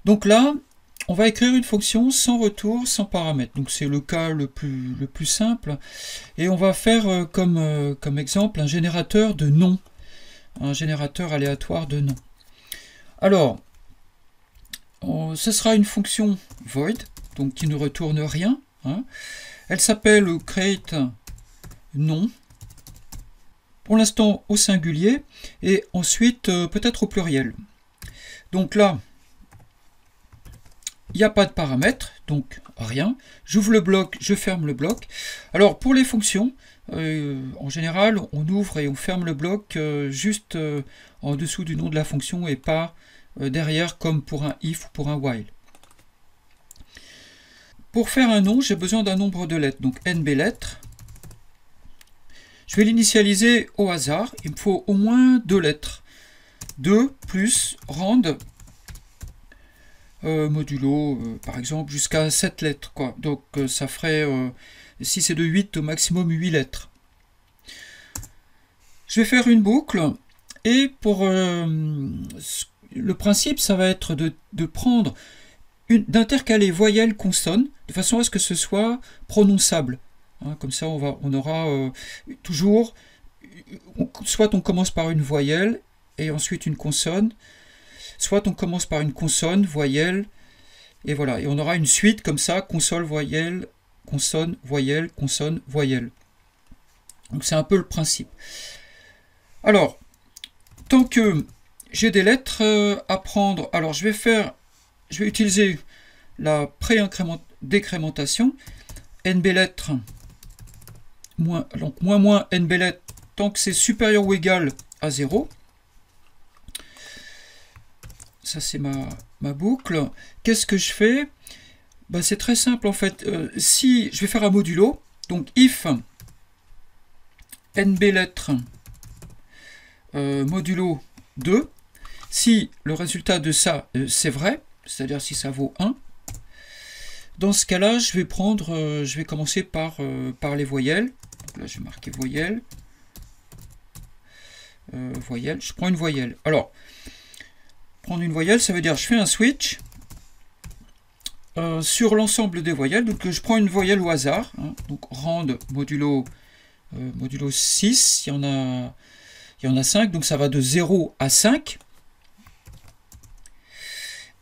Donc là, on va écrire une fonction sans retour, sans paramètre. Donc c'est le cas le plus simple. Et on va faire comme exemple un générateur de noms. Un générateur aléatoire de noms. Alors, ce sera une fonction void, donc qui ne retourne rien. Hein. Elle s'appelle create nom, pour l'instant au singulier, et ensuite peut-être au pluriel. Donc là, il n'y a pas de paramètres, donc rien. J'ouvre le bloc, je ferme le bloc. Alors pour les fonctions, en général, on ouvre et on ferme le bloc juste en dessous du nom de la fonction et pas derrière comme pour un if ou pour un while. Pour faire un nom, j'ai besoin d'un nombre de lettres, donc nb lettres. Je vais l'initialiser au hasard, il me faut au moins 2 lettres. 2 plus rand modulo, par exemple, jusqu'à 7 lettres. Quoi. Donc ça ferait, si c'est de 8, au maximum 8 lettres. Je vais faire une boucle, et pour le principe, ça va être de prendre d'intercaler voyelle consonne de façon à ce que ce soit prononçable. Hein, comme ça, on aura toujours, soit on commence par une voyelle et ensuite une consonne, soit on commence par une consonne, voyelle, et voilà. Et on aura une suite comme ça, consonne, voyelle, consonne, voyelle, consonne, voyelle. Donc c'est un peu le principe. Alors, tant que j'ai des lettres à prendre, alors je vais utiliser la pré-décrémentation, nb lettres, donc moins nb lettres, tant que c'est supérieur ou égal à 0. Ça c'est ma boucle. Qu'est-ce que je fais? Ben, c'est très simple en fait. Si je vais faire un modulo, donc if nb lettres modulo 2, si le résultat de ça c'est vrai, c'est-à-dire si ça vaut 1, dans ce cas-là, je vais commencer par les voyelles. Donc là, je vais marquer voyelle. Voyelle. Je prends une voyelle. Alors, prendre une voyelle, ça veut dire je fais un switch sur l'ensemble des voyelles. Donc, je prends une voyelle au hasard. Hein, donc, rand modulo 6. Il y en a 5. Donc, ça va de 0 à 5.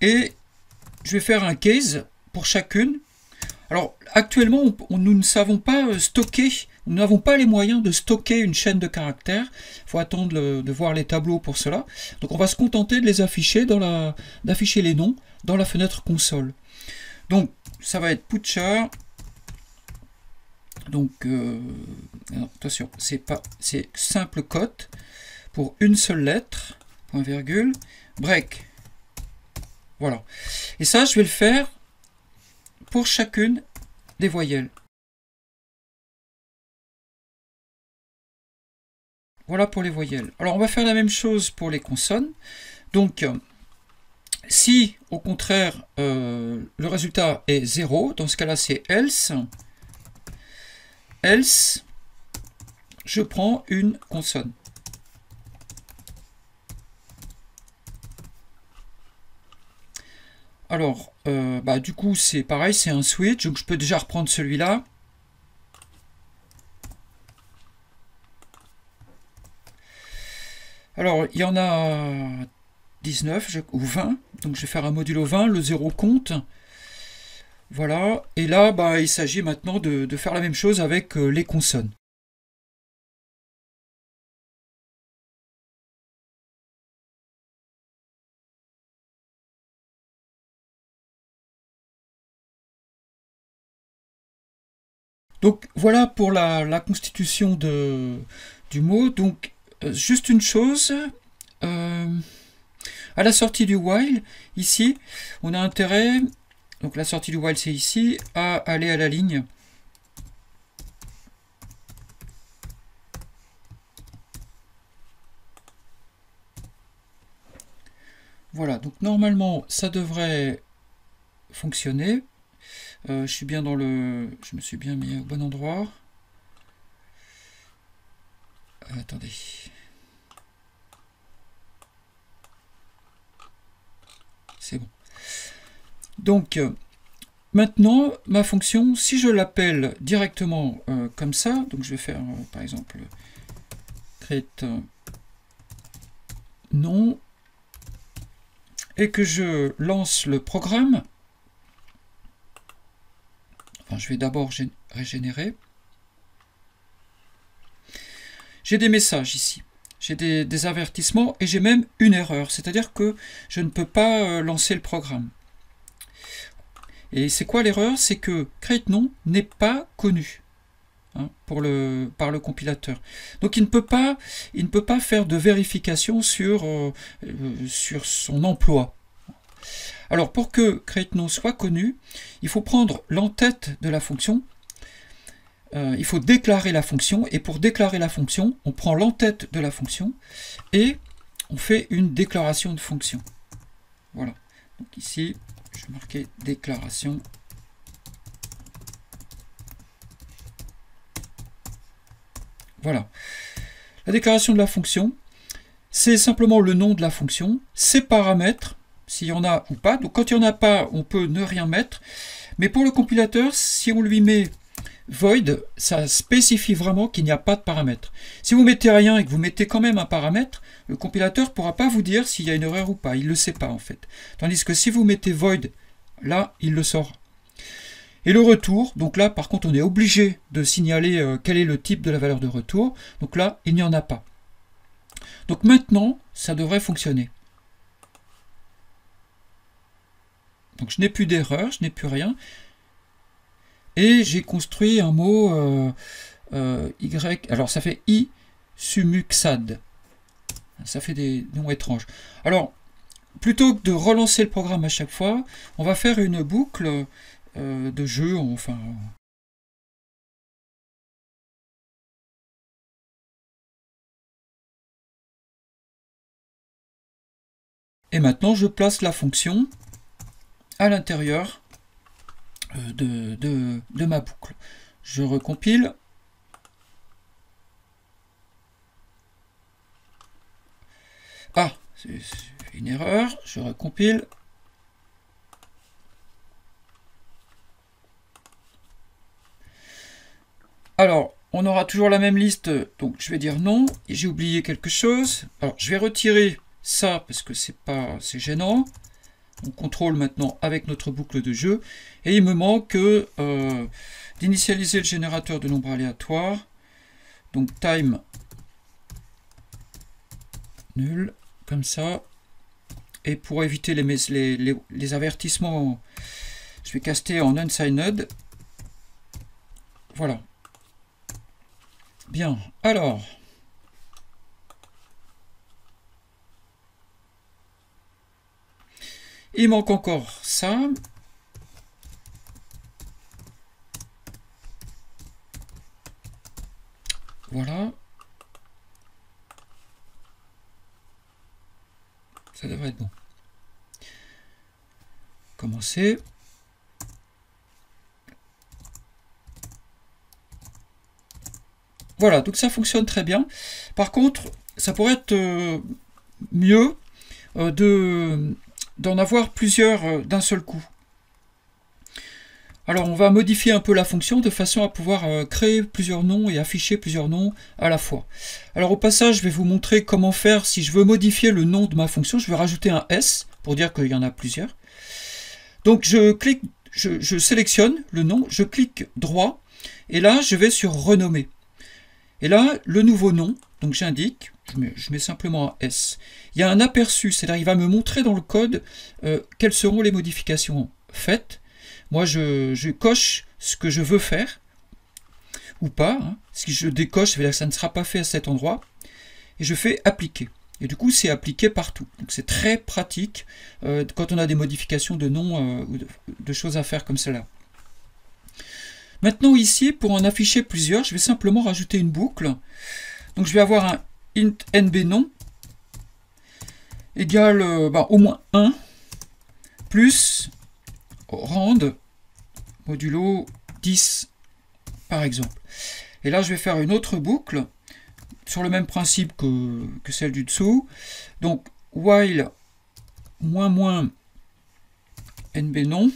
Et je vais faire un case pour chacune. Alors, actuellement, nous ne savons pas stocker, nous n'avons pas les moyens de stocker une chaîne de caractères. Il faut attendre de voir les tableaux pour cela. Donc, on va se contenter de les afficher, d'afficher les noms dans la fenêtre console. Donc, ça va être Putcher. Donc, attention, c'est simple cote pour une seule lettre, point virgule, break. Voilà. Et ça, je vais le faire pour chacune des voyelles. Voilà pour les voyelles. Alors on va faire la même chose pour les consonnes. Donc si au contraire le résultat est 0, dans ce cas-là c'est else. Else, je prends une consonne. Alors, du coup, c'est pareil, c'est un switch, donc je peux déjà reprendre celui-là. Alors, il y en a 19 ou 20, donc je vais faire un modulo 20, le 0 compte. Voilà, et là, il s'agit maintenant de faire la même chose avec les consonnes. Donc voilà pour la constitution du mot. Donc juste une chose, à la sortie du while, ici, on a intérêt, donc la sortie du while c'est ici, à aller à la ligne. Voilà, donc normalement ça devrait fonctionner. Je suis bien dans le... Je me suis bien mis au bon endroit. Attendez. C'est bon. Donc, maintenant, ma fonction, si je l'appelle directement comme ça, donc je vais faire, par exemple, create nom, et que je lance le programme, enfin, je vais d'abord régénérer, j'ai des messages ici. J'ai des avertissements et j'ai même une erreur, c'est-à-dire que je ne peux pas lancer le programme. Et c'est quoi l'erreur? C'est que create_nom n'est pas connu hein, par le compilateur. Donc il ne peut pas faire de vérification sur son emploi. Alors pour que create_nom soit connu, il faut prendre l'entête de la fonction. Il faut déclarer la fonction, et pour déclarer la fonction, on prend l'entête de la fonction et on fait une déclaration de fonction. Voilà. Donc ici, je vais marquer déclaration. Voilà. La déclaration de la fonction, c'est simplement le nom de la fonction, ses paramètres, s'il y en a ou pas. Donc quand il n'y en a pas, on peut ne rien mettre. Mais pour le compilateur, si on lui met void, ça spécifie vraiment qu'il n'y a pas de paramètre. Si vous mettez rien et que vous mettez quand même un paramètre, le compilateur ne pourra pas vous dire s'il y a une erreur ou pas. Il ne le sait pas en fait. Tandis que si vous mettez void, là, il le saura. Et le retour, donc là par contre on est obligé de signaler quel est le type de la valeur de retour. Donc là, il n'y en a pas. Donc maintenant, ça devrait fonctionner. Donc je n'ai plus d'erreur, je n'ai plus rien. Et j'ai construit un mot Y, alors ça fait I sumuxad. Ça fait des noms étranges. Alors, plutôt que de relancer le programme à chaque fois, on va faire une boucle de jeu, enfin... Et maintenant, je place la fonction à l'intérieur de ma boucle. Je recompile. Ah, c'est une erreur. Je recompile. Alors, on aura toujours la même liste. Donc, je vais dire non. Et j'ai oublié quelque chose. Alors, je vais retirer ça parce que c'est gênant. On contrôle maintenant avec notre boucle de jeu. Et il me manque d'initialiser le générateur de nombres aléatoires. Donc time nul, comme ça. Et pour éviter les avertissements, je vais caster en unsigned. Voilà. Bien, alors... il manque encore ça. Voilà. Ça devrait être bon. Commencer. Voilà, donc ça fonctionne très bien. Par contre, ça pourrait être mieux d'en avoir plusieurs d'un seul coup. Alors on va modifier un peu la fonction de façon à pouvoir créer plusieurs noms et afficher plusieurs noms à la fois. Alors au passage, je vais vous montrer comment faire si je veux modifier le nom de ma fonction. Je vais rajouter un S pour dire qu'il y en a plusieurs. Donc je clique, je sélectionne le nom, je clique droit et là je vais sur renommer. Et là, le nouveau nom, donc j'indique, je mets simplement un S. Il y a un aperçu, c'est-à-dire il va me montrer dans le code quelles seront les modifications faites. Moi, je coche ce que je veux faire, ou pas. Hein. Si je décoche, ça veut dire que ça ne sera pas fait à cet endroit. Et je fais appliquer. Et du coup, c'est appliqué partout. Donc c'est très pratique quand on a des modifications de noms ou de choses à faire comme cela. Maintenant ici, pour en afficher plusieurs, je vais simplement rajouter une boucle. Donc je vais avoir un int nbNom égale au moins 1 plus rand modulo 10 par exemple. Et là je vais faire une autre boucle sur le même principe que celle du dessous. Donc while moins NB non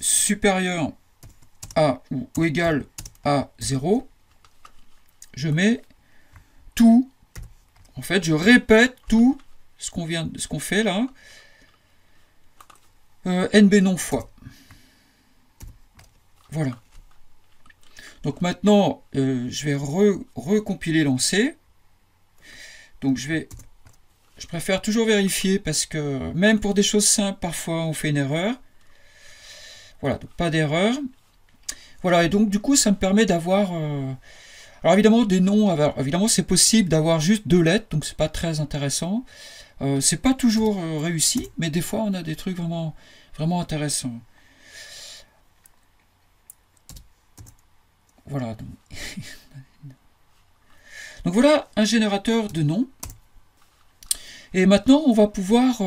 supérieur à ou égal à 0, je mets tout. En fait, je répète tout ce qu'on fait là. NB non fois. Voilà. Donc maintenant, je vais recompiler, lancer. Donc je préfère toujours vérifier parce que même pour des choses simples, parfois on fait une erreur. Voilà, donc pas d'erreur. Voilà, et donc du coup, ça me permet d'avoir... alors évidemment, des noms, alors, évidemment, c'est possible d'avoir juste 2 lettres, donc c'est pas très intéressant. C'est pas toujours réussi, mais des fois, on a des trucs vraiment, vraiment intéressants. Voilà. Donc voilà un générateur de noms. Et maintenant, on va pouvoir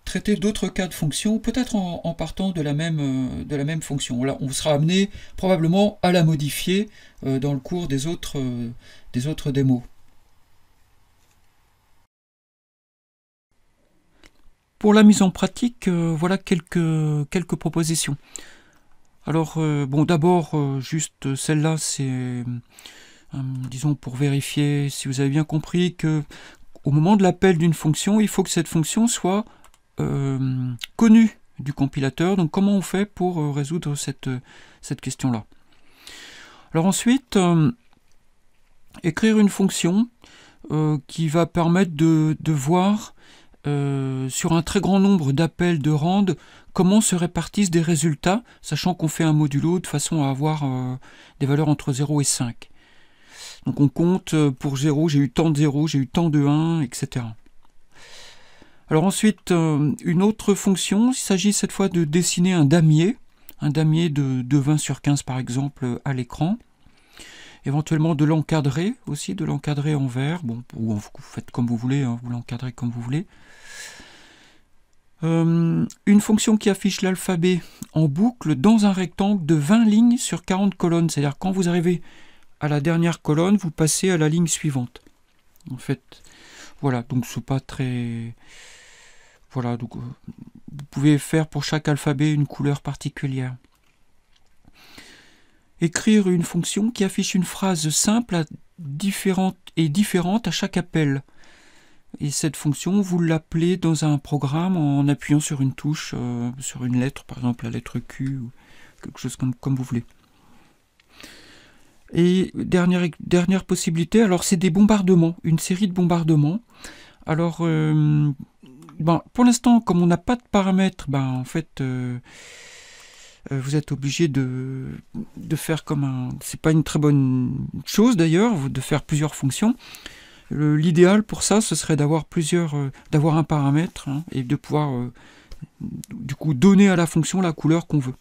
traiter d'autres cas de fonctions, peut-être en partant de la même fonction. Là, on sera amené probablement à la modifier dans le cours des autres démos. Pour la mise en pratique, voilà quelques propositions. Alors, bon, d'abord, juste celle-là, c'est, disons, pour vérifier si vous avez bien compris que au moment de l'appel d'une fonction, il faut que cette fonction soit connue du compilateur. Donc, comment on fait pour résoudre cette question-là? Alors ensuite, écrire une fonction qui va permettre de voir sur un très grand nombre d'appels de rand comment se répartissent des résultats, sachant qu'on fait un modulo de façon à avoir des valeurs entre 0 et 5. Donc on compte pour 0, j'ai eu tant de 0, j'ai eu tant de 1, etc. Alors ensuite, une autre fonction, il s'agit cette fois de dessiner un damier de 20 sur 15 par exemple à l'écran. Éventuellement de l'encadrer aussi, de l'encadrer en vert, bon, ou vous faites comme vous voulez, hein, vous l'encadrez comme vous voulez. Une fonction qui affiche l'alphabet en boucle dans un rectangle de 20 lignes sur 40 colonnes, c'est-à-dire quand vous arrivez à la dernière colonne, vous passez à la ligne suivante. En fait, voilà, donc c'est pas très... Voilà, donc vous pouvez faire pour chaque alphabet une couleur particulière. Écrire une fonction qui affiche une phrase simple différente à chaque appel. Et cette fonction, vous l'appelez dans un programme en appuyant sur une touche, sur une lettre, par exemple la lettre Q, ou quelque chose comme vous voulez. Et dernière possibilité, alors c'est des bombardements, une série de bombardements. Alors, pour l'instant, comme on n'a pas de paramètres, en fait, vous êtes obligé de faire comme un... C'est pas une très bonne chose d'ailleurs, de faire plusieurs fonctions. L'idéal pour ça, ce serait d'avoir d'avoir un paramètre, hein, et de pouvoir du coup donner à la fonction la couleur qu'on veut.